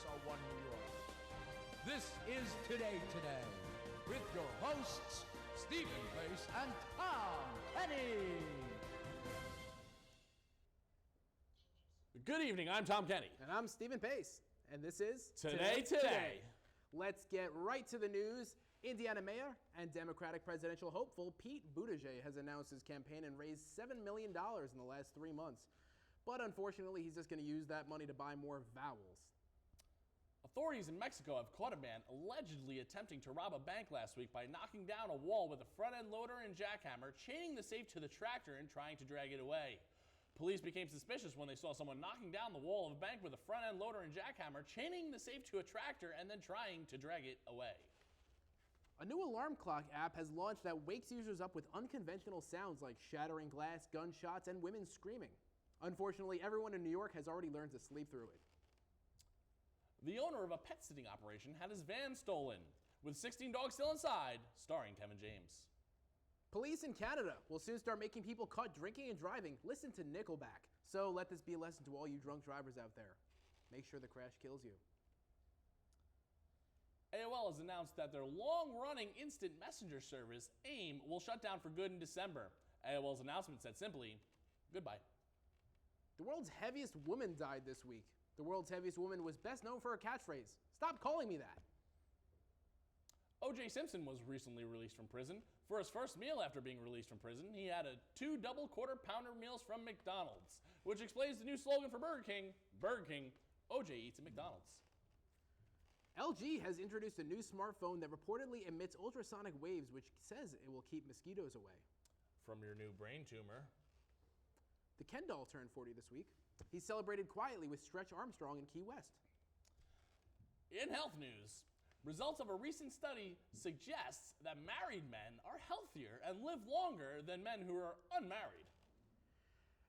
are one New York. This is Today with your hosts, Stephen Pace and Tom Kenny. Good evening, I'm Tom Kenny. And I'm Stephen Pace. And this is Today. Let's get right to the news. Indiana Mayor and Democratic presidential hopeful Pete Buttigieg has announced his campaign and raised $7 million in the last 3 months. But unfortunately, he's just going to use that money to buy more vowels. Authorities in Mexico have caught a man allegedly attempting to rob a bank last week by knocking down a wall with a front-end loader and jackhammer, chaining the safe to the tractor and trying to drag it away. Police became suspicious when they saw someone knocking down the wall of a bank with a front-end loader and jackhammer, chaining the safe to a tractor, and then trying to drag it away. A new alarm clock app has launched that wakes users up with unconventional sounds like shattering glass, gunshots, and women screaming. Unfortunately, everyone in New York has already learned to sleep through it. The owner of a pet sitting operation had his van stolen, with 16 dogs still inside, starring Kevin James. Police in Canada will soon start making people caught drinking and driving listen to Nickelback. So let this be a lesson to all you drunk drivers out there. Make sure the crash kills you. AOL has announced that their long-running instant messenger service, AIM, will shut down for good in December. AOL's announcement said simply, goodbye. The world's heaviest woman died this week. The world's heaviest woman was best known for her catchphrase, "Stop calling me that." O.J. Simpson was recently released from prison. For his first meal after being released from prison, he had 2 double quarter-pounder meals from McDonald's, which explains the new slogan for Burger King, O.J. eats at McDonald's. LG has introduced a new smartphone that reportedly emits ultrasonic waves, which says it will keep mosquitoes away. From your new brain tumor. The Ken doll turned 40 this week. He celebrated quietly with Stretch Armstrong in Key West. In health news, results of a recent study suggests that married men are healthier and live longer than men who are unmarried.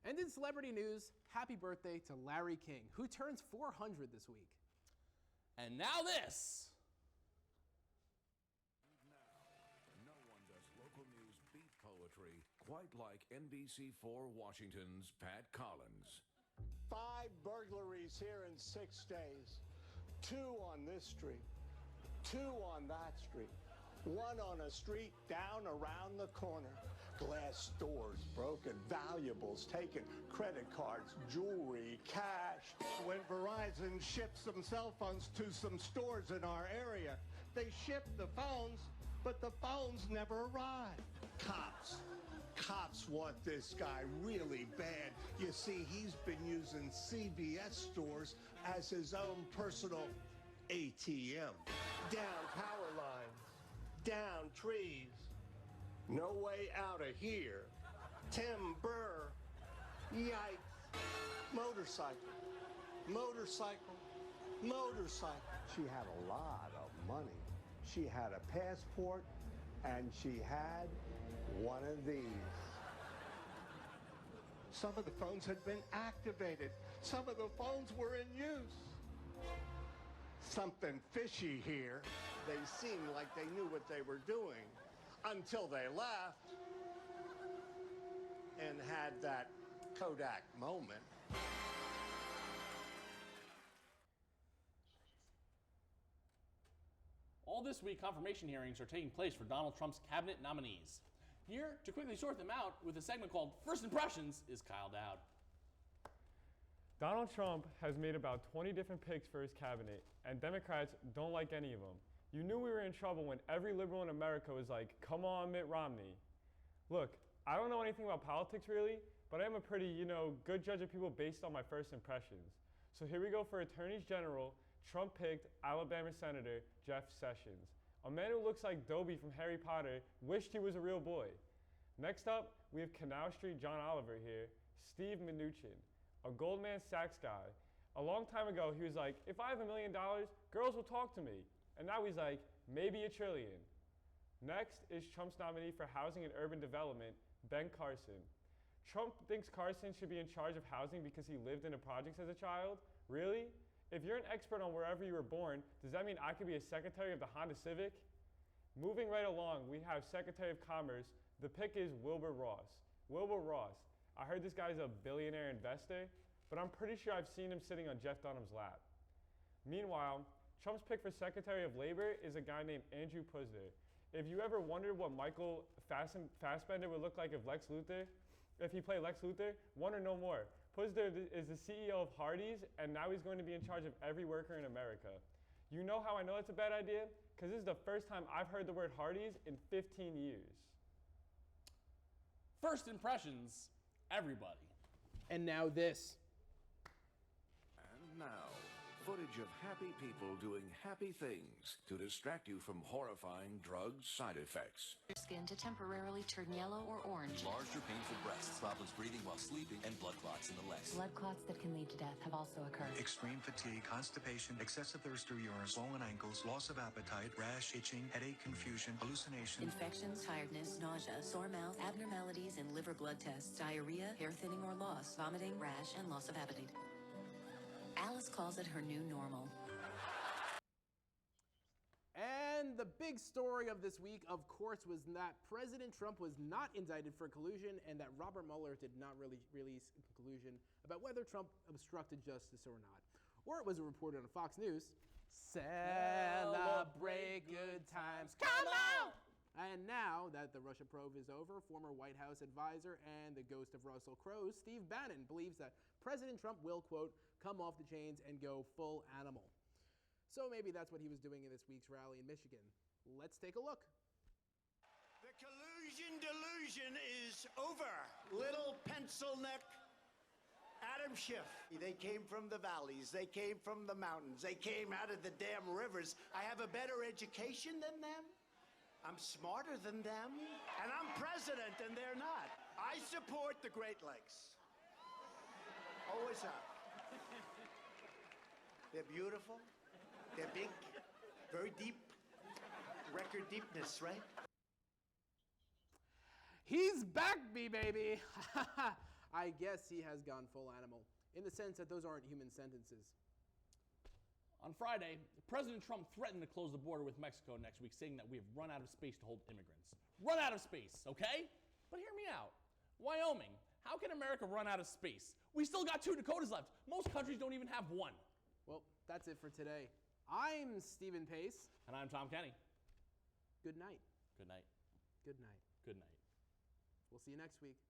And in celebrity news, happy birthday to Larry King, who turns 400 this week. And now this. Now, no one does local news beat poetry quite like NBC4 Washington's Pat Collins. 5 burglaries here in 6 days. 2 on this street. 2 on that street. 1 on a street down around the corner. Glass doors broken, valuables taken, credit cards, jewelry, cash. When Verizon ships some cell phones to some stores in our area, they ship the phones, but the phones never arrive. Cops want this guy really bad. You see, he's been using CVS stores as his own personal ATM. Down power lines, down trees, no way out of here. Timber, yikes. Motorcycle. She had a lot of money. She had a passport, and she had one of these. Some of the phones had been activated. Some of the phones were in use. Something fishy here. They seemed like they knew what they were doing until they left and had that Kodak moment. All this week, confirmation hearings are taking place for Donald Trump's cabinet nominees. Here to quickly sort them out with a segment called First Impressions is Kyle Dowd. Donald Trump has made about 20 different picks for his cabinet, and Democrats don't like any of them. You knew we were in trouble when every liberal in America was like, come on, Mitt Romney. Look, I don't know anything about politics really, but I am a pretty, good judge of people based on my first impressions. So here we go for Attorney General. Trump picked Alabama Senator Jeff Sessions, a man who looks like Dobby from Harry Potter, wished he was a real boy. Next up, we have Canal Street John Oliver here, Steve Mnuchin, a Goldman Sachs guy. A long time ago, he was like, if I have $1 million, girls will talk to me. And now he's like, maybe $1 trillion. Next is Trump's nominee for Housing and Urban Development, Ben Carson. Trump thinks Carson should be in charge of housing because he lived in the projects as a child? Really? If you're an expert on wherever you were born, does that mean I could be a secretary of the Honda Civic? Moving right along, we have Secretary of Commerce. The pick is Wilbur Ross. Wilbur Ross. I heard this guy's a billionaire investor, but I'm pretty sure I've seen him sitting on Jeff Dunham's lap. Meanwhile, Trump's pick for Secretary of Labor is a guy named Andrew Puzder. If you ever wondered what Michael Fassbender would look like if he played Lex Luthor, wonder no more. Puzder is the CEO of Hardee's, and now he's going to be in charge of every worker in America. You know how I know it's a bad idea? Because this is the first time I've heard the word Hardee's in 15 years. First impressions, everybody. And now this. And now, footage of happy people doing happy things to distract you from horrifying drug side effects. Your skin to temporarily turn yellow or orange. Enlarged or painful breasts, problems breathing while sleeping, and blood clots in the legs. Blood clots that can lead to death have also occurred. Extreme fatigue, constipation, excessive thirst or urine, swollen ankles, loss of appetite, rash, itching, headache, confusion, hallucination. Infections, tiredness, nausea, sore mouth, abnormalities in liver blood tests, diarrhea, hair thinning or loss, vomiting, rash, and loss of appetite. Alice calls it her new normal. And the big story of this week, of course, was that President Trump was not indicted for collusion and that Robert Mueller did not really release a conclusion about whether Trump obstructed justice or not. Or it was reported on Fox News, celebrate good times, come on! And now that the Russia probe is over, former White House advisor and the ghost of Russell Crowe, Steve Bannon, believes that President Trump will, quote, come off the chains and go full animal. So maybe that's what he was doing in this week's rally in Michigan. Let's take a look. The collusion delusion is over. Little pencil neck Adam Schiff. They came from the valleys. They came from the mountains. They came out of the damn rivers. I have a better education than them. I'm smarter than them. And I'm president and they're not. I support the Great Lakes. Always have. They're beautiful. They're big. Very deep. Record deepness, right? He's back, baby. I guess he has gone full animal, in the sense that those aren't human sentences. On Friday, President Trump threatened to close the border with Mexico next week, saying that we have run out of space to hold immigrants. Run out of space, okay? But hear me out. Wyoming, how can America run out of space? We still got 2 Dakotas left. Most countries don't even have 1. Well, that's it for today. I'm Stephen Pace. And I'm Tom Kenny. Good night. Good night. Good night. Good night. We'll see you next week.